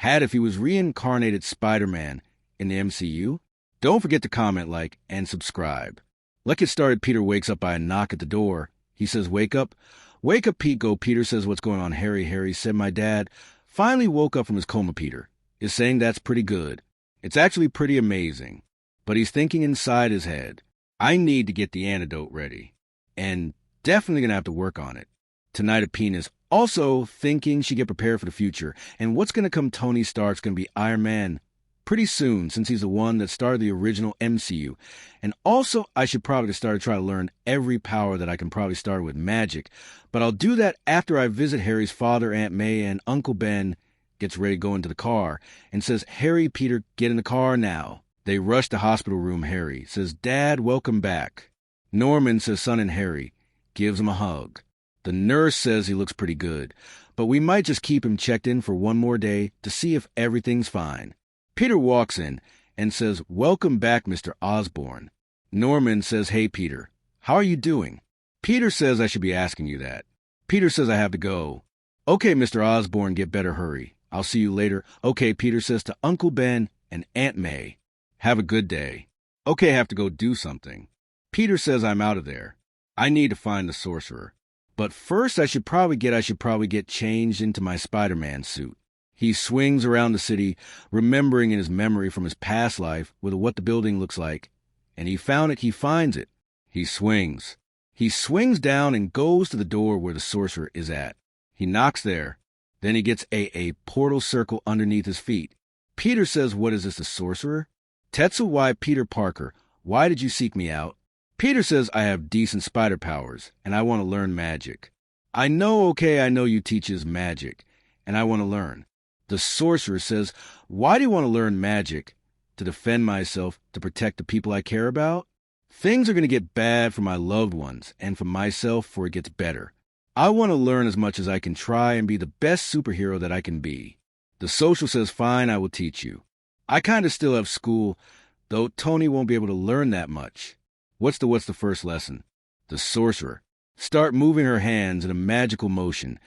Had if he was reincarnated Spider-Man in the MCU? Don't forget to comment, like, and subscribe. Let's get started. Peter wakes up by a knock at the door. He says, "Wake up." "Wake up, Pete." Go. Peter says, "What's going on, Harry?" Harry said, "My dad finally woke up from his coma." Peter is saying that's pretty good. It's actually pretty amazing. But he's thinking inside his head, I need to get the antidote ready. And definitely going to have to work on it. Tonight, Apine is also thinking she get prepared for the future. And what's going to come Tony Stark's going to be Iron Man pretty soon, since he's the one that started the original MCU. And also, I should probably start to try to learn every power that I can probably start with magic. But I'll do that after I visit Harry's father, Aunt May, and Uncle Ben gets ready to go into the car and says, "Harry, Peter, get in the car now." They rush to hospital room. Harry says, "Dad, welcome back." Norman says, "Son," and Harry gives him a hug. The nurse says he looks pretty good, but we might just keep him checked in for one more day to see if everything's fine. Peter walks in and says, "Welcome back, Mr. Osborn." Norman says, "Hey, Peter, how are you doing?" Peter says, "I should be asking you that." Peter says, "I have to go." "Okay, Mr. Osborn, get better, hurry. I'll see you later." "Okay," Peter says to Uncle Ben and Aunt May. "Have a good day." "Okay, I have to go do something." Peter says, "I'm out of there. I need to find the sorcerer. But first I should probably get changed into my Spider-Man suit." He swings around the city, remembering in his memory from his past life with what the building looks like. And he finds it. He swings down and goes to the door where the sorcerer is at. He knocks there. Then he gets a portal circle underneath his feet. Peter says, "What is this, the sorcerer?" Tetsuo, "Why, Peter Parker, why did you seek me out?" Peter says, "I have decent spider powers, and I want to learn magic." I know you teaches magic, and I want to learn." The sorcerer says, "Why do you want to learn magic?" "To defend myself, to protect the people I care about. Things are going to get bad for my loved ones, and for myself before it gets better. I want to learn as much as I can try and be the best superhero that I can be." The social says, "Fine, I will teach you. I kind of still have school, though Tony won't be able to learn that much." What's the first lesson?" The sorcerer start moving her hands in a magical motion,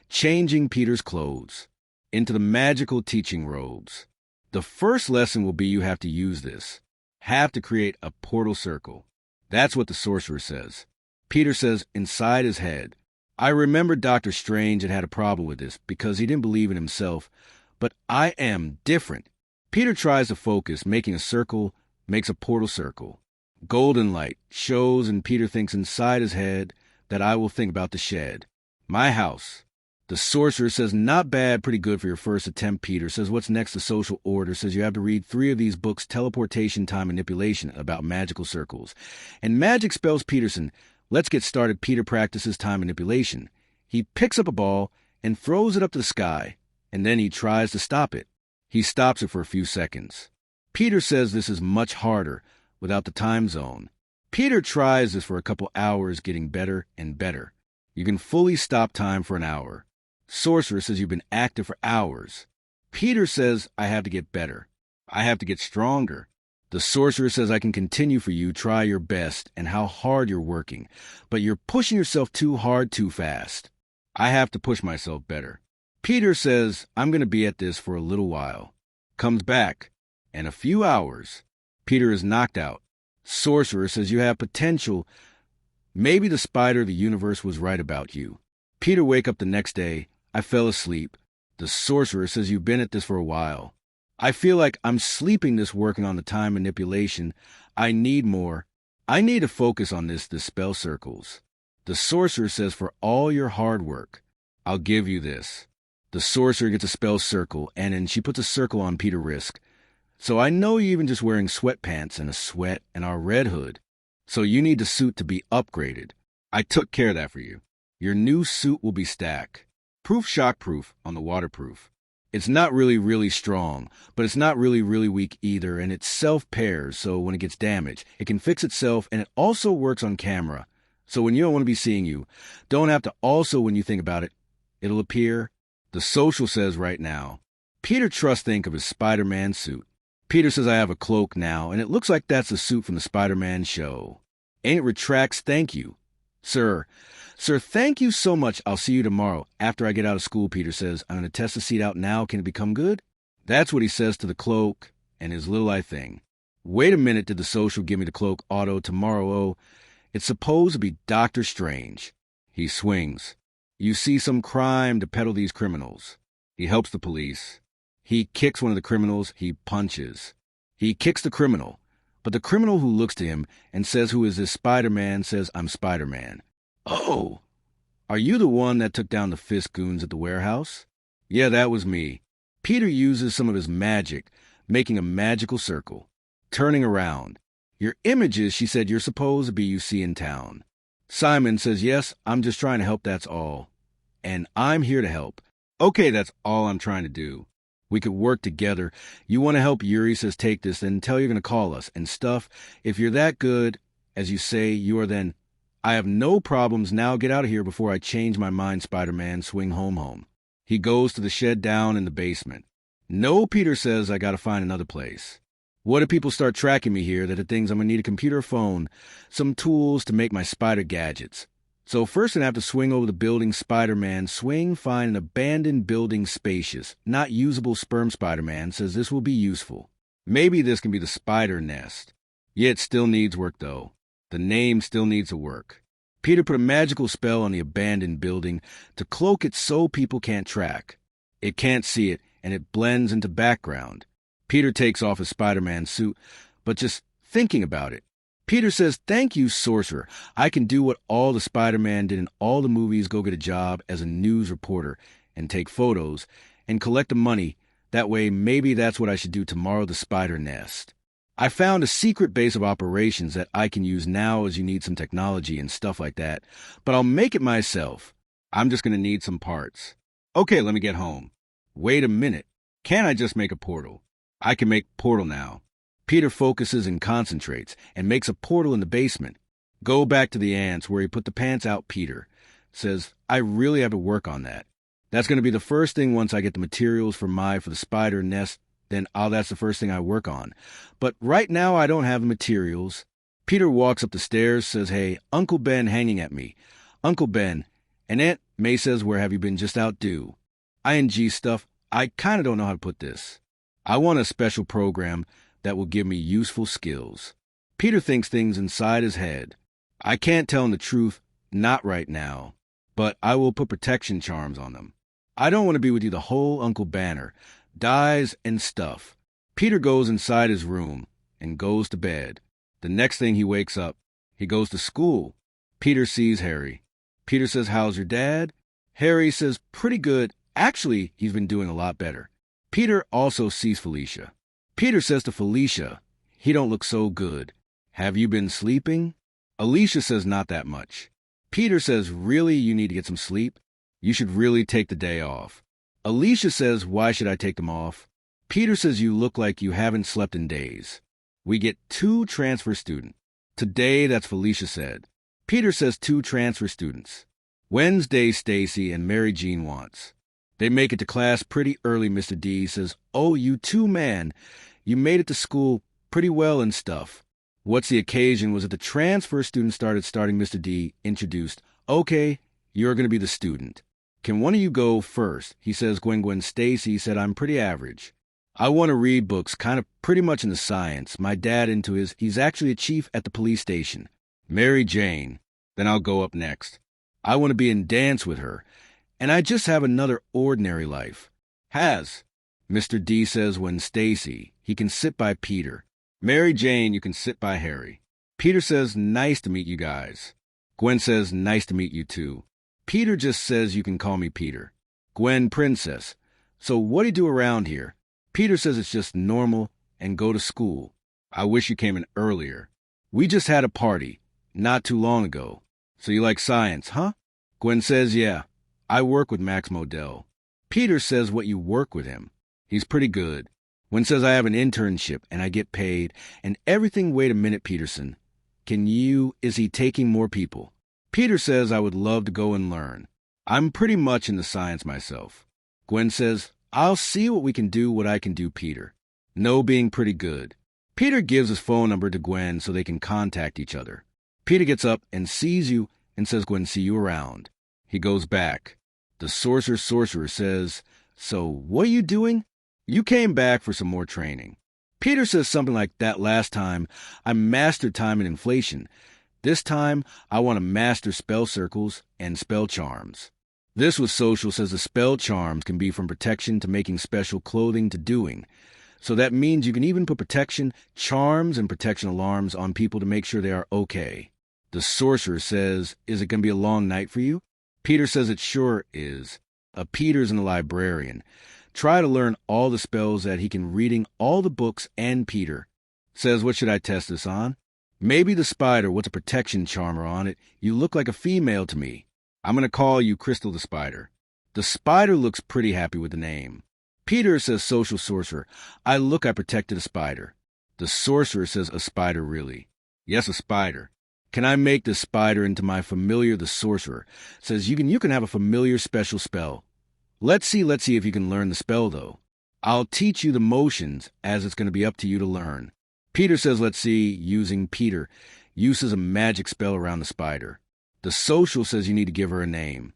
changing Peter's clothes into the magical teaching robes. "The first lesson will be you have to use this. Have to create a portal circle." That's what the sorcerer says. Peter says inside his head, "I remember Dr. Strange had a problem with this because he didn't believe in himself, but I am different." Peter tries to focus, making a circle, makes a portal circle. Golden light shows, and Peter thinks inside his head that I will think about the shed. My house. The sorcerer says, "Not bad, pretty good for your first attempt." Peter says, "What's next?" The social order says you have to read 3 of these books, teleportation, time manipulation, about magical circles. And magic spells Peterson. Let's get started. Peter practices time manipulation. He picks up a ball and throws it up to the sky, and then he tries to stop it. He stops it for a few seconds. Peter says this is much harder without the time zone. Peter tries this for a couple hours, getting better and better. You can fully stop time for an hour. Sorcerer says you've been active for hours. Peter says, "I have to get better. I have to get stronger." The sorcerer says, "I can continue for you. Try your best and how hard you're working. But you're pushing yourself too hard too fast. I have to push myself better." Peter says, "I'm going to be at this for a little while." Comes back. In a few hours, Peter is knocked out. Sorcerer says you have potential. Maybe the spider of the universe was right about you. Peter wake up the next day. "I fell asleep." The sorcerer says you've been at this for a while. "I feel like I'm sleeping this working on the time manipulation. I need more. I need to focus on the spell circles." The sorcerer says, "For all your hard work, I'll give you this." The sorcerer gets a spell circle, and then she puts a circle on Peter's wrist. "So I know you're even just wearing sweatpants and a sweat and our red hood. So you need the suit to be upgraded. I took care of that for you. Your new suit will be stacked. Proof, shockproof on the waterproof. It's not really strong, but it's not really weak either, and it self-pairs, so when it gets damaged, it can fix itself, and it also works on camera. So when you don't want to be seeing you, don't have to also when you think about it, it'll appear." The social says right now. Peter trusts think of his Spider-Man suit. Peter says, "I have a cloak now, and it looks like that's the suit from the Spider-Man show. And it retracts, thank you. Sir, thank you so much. I'll see you tomorrow after I get out of school." Peter says, "I'm going to test the seat out now. Can it become good?" That's what he says to the cloak and his little eye thing. Wait a minute, did the social give me the cloak auto tomorrow? Oh, it's supposed to be Dr. Strange. He swings. You see some crime to peddle these criminals. He helps the police. He kicks one of the criminals. He punches. He kicks the criminal. But the criminal who looks to him and says, "Who is this Spider-Man?" says, "I'm Spider-Man." Oh, are you the one that took down the Fisk goons at the warehouse? Yeah, that was me. Peter uses some of his magic, making a magical circle, turning around. Your images, she said, you're supposed to be you see in town. Simon says, yes, I'm just trying to help, that's all. And I'm here to help. Okay, that's all I'm trying to do. We could work together. You want to help Yuri, says, take this, then tell you're going to call us and stuff. If you're that good, as you say you are, then I have no problems. Now get out of here before I change my mind, Spider-Man. Swing home. He goes to the shed down in the basement. No, Peter says, I got to find another place. What if people start tracking me here? That are things I'm going to need a computer, phone, some tools to make my spider gadgets. So first I'm going to have to swing over the building, Spider-Man. Swing, find an abandoned building, spacious, not usable. Sperm Spider-Man says this will be useful. Maybe this can be the spider nest. Yeah, it still needs work, though. The name still needs to work. Peter put a magical spell on the abandoned building to cloak it so people can't track. It can't see it, and it blends into background. Peter takes off his Spider-Man suit, but just thinking about it. Peter says, thank you, sorcerer. I can do what all the Spider-Man did in all the movies, go get a job as a news reporter and take photos and collect the money. That way, maybe that's what I should do tomorrow, the spider nest. I found a secret base of operations that I can use now as you need some technology and stuff like that, but I'll make it myself. I'm just going to need some parts. Okay, let me get home. Wait a minute. Can't I just make a portal? I can make portal now. Peter focuses and concentrates and makes a portal in the basement. Go back to the ants where he put the pants out. Peter says, I really have to work on that. That's going to be the first thing once I get the materials for the spider nest. Then that's the first thing I work on. But right now I don't have the materials. Peter walks up the stairs, says, hey, Uncle Ben hanging at me. Uncle Ben. And Aunt May says, where have you been? Just out due. ING stuff. I kind of don't know how to put this. I want a special program that will give me useful skills. Peter thinks things inside his head. I can't tell him the truth, not right now, but I will put protection charms on them. I don't want to be with you the whole Uncle Banner. Dies and stuff. Peter goes inside his room and goes to bed. The next thing he wakes up, he goes to school. Peter sees Harry. Peter says, how's your dad? Harry says, pretty good. Actually, he's been doing a lot better. Peter also sees Felicia. Peter says to Felicia, he don't look so good. Have you been sleeping? Alicia says, not that much. Peter says, really, you need to get some sleep? You should really take the day off. Alicia says, why should I take them off? Peter says, you look like you haven't slept in days. We get 2 transfer students. Today, that's Felicia said. Peter says 2 transfer students. Wednesday, Stacy and Mary Jean wants. They make it to class pretty early. Mr. D says, oh, you 2, man. You made it to school pretty well and stuff. What's the occasion? Was it the transfer student starting Mr. D introduced. Okay, you're going to be the student. Can one of you go first? He says, Gwen. Stacy said, I'm pretty average. I want to read books, kind of pretty much into science. My dad he's actually a chief at the police station. Mary Jane. Then I'll go up next. I want to be in dance with her. And I just have another ordinary life. Mr. D says, when Stacy, he can sit by Peter. Mary Jane, you can sit by Harry. Peter says, nice to meet you guys. Gwen says, nice to meet you too. Peter just says you can call me Peter. Gwen, princess. So what do you do around here? Peter says it's just normal and go to school. I wish you came in earlier. We just had a party not too long ago. So you like science, huh? Gwen says, yeah. I work with Max Modell. Peter says what you work with him. He's pretty good. Gwen says I have an internship and I get paid and everything. Wait a minute, Peterson. Is he taking more people? Peter says I would love to go and learn. I'm pretty much into science myself. Gwen says, I'll see what we can do, what I can do, Peter. No being pretty good. Peter gives his phone number to Gwen so they can contact each other. Peter gets up and sees you and says, Gwen, see you around. He goes back. The sorcerer says, so what are you doing? You came back for some more training. Peter says something like that last time. I mastered time and inflation. This time, I want to master spell circles and spell charms. This was Social says the spell charms can be from protection to making special clothing to doing. So that means you can even put protection, charms, and protection alarms on people to make sure they are okay. The Sorcerer says, is it going to be a long night for you? Peter says it sure is. Peter's a librarian. Try to learn all the spells that he can reading all the books, and Peter says, what should I test this on? Maybe the spider, what's a protection charmer on it? You look like a female to me. I'm going to call you Crystal the Spider. The spider looks pretty happy with the name. Peter says, Social Sorcerer, I protected a spider. The Sorcerer says, a spider really? Yes, a spider. Can I make this spider into my familiar? The Sorcerer says, you can have a familiar special spell. Let's see if you can learn the spell, though. I'll teach you the motions, as it's going to be up to you to learn. Peter says, let's see, using Peter, uses a magic spell around the spider. The Social says you need to give her a name.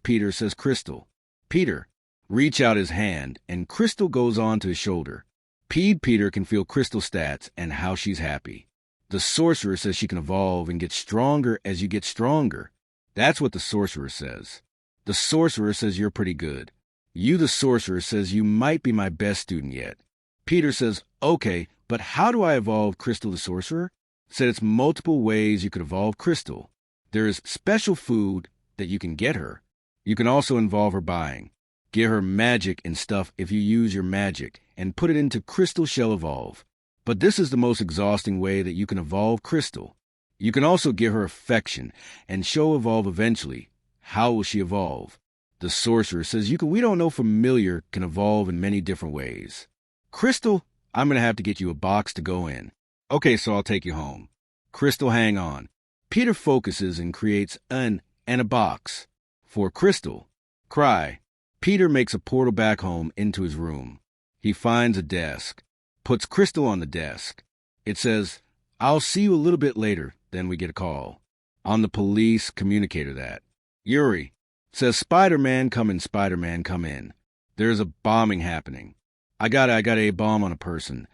Peter says Crystal. Peter, reach out his hand, and Crystal goes on to his shoulder. Peter can feel Crystal stats and how she's happy. The Sorcerer says she can evolve and get stronger as you get stronger. That's what the Sorcerer says. The Sorcerer says you're pretty good. You, the Sorcerer, says you might be my best student yet. Peter says, okay, but how do I evolve Crystal the Sorcerer? Said it's multiple ways you could evolve Crystal. There is special food that you can get her. You can also involve her buying. Give her magic and stuff if you use your magic, and put it into Crystal Shell Evolve. But this is the most exhausting way that you can evolve Crystal. You can also give her affection, and show evolve eventually. How will she evolve? The Sorcerer says we don't know familiar can evolve in many different ways. Crystal, I'm going to have to get you a box to go in. Okay, so I'll take you home. Crystal, hang on. Peter focuses and creates and a box. For Crystal. Cry. Peter makes a portal back home into his room. He finds a desk. Puts Crystal on the desk. It says, I'll see you a little bit later. Then we get a call. On the police communicator that. Yuri says, Spider-Man, come in, Spider-Man, come in. There's a bombing happening. I got a bomb on a person,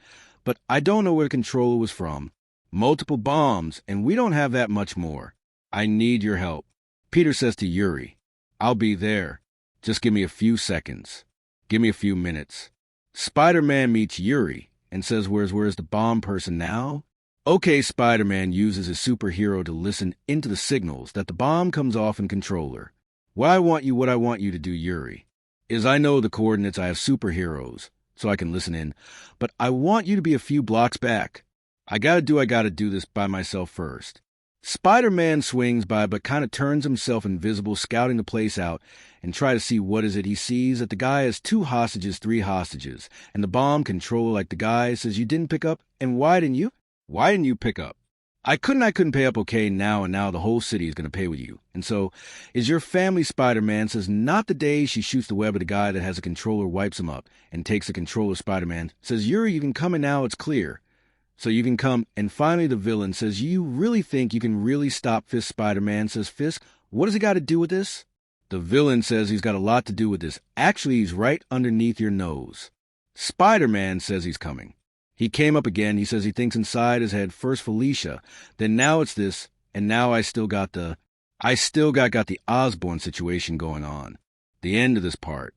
but I don't know where the controller was from. Multiple bombs, and we don't have that much more. I need your help. Peter says to Yuri, I'll be there. Just give me a few seconds. Give me a few minutes. Spider-Man meets Yuri and says, where's the bomb person now? Okay, Spider-Man uses his superhero to listen into the signals that the bomb comes off in controller. What I want you to do, Yuri, is I know the coordinates. I have superheroes, so I can listen in, but I want you to be a few blocks back. I gotta do this by myself first. Spider-Man swings by but kind of turns himself invisible, scouting the place out, and try to see what is it. He sees that the guy has 3 hostages, and the bomb controller like the guy says you didn't pick up, and why didn't you? Why didn't you pick up? I couldn't pay up okay now, and now the whole city is going to pay with you. And so, is your family? Spider-Man says, not the day she shoots the web at a guy that has a controller, wipes him up, and takes the controller. Spider-Man says, Yuri, you can come in now, it's clear. So you can come, and finally the villain says, you really think you can really stop Fisk? Spider-Man says, Fisk, what does he got to do with this? The villain says he's got a lot to do with this. Actually, he's right underneath your nose. Spider-Man says he's coming. He came up again. He says he thinks inside his head, first Felicia, then now it's this, and now I still got the Osborn situation going on. The end of this part.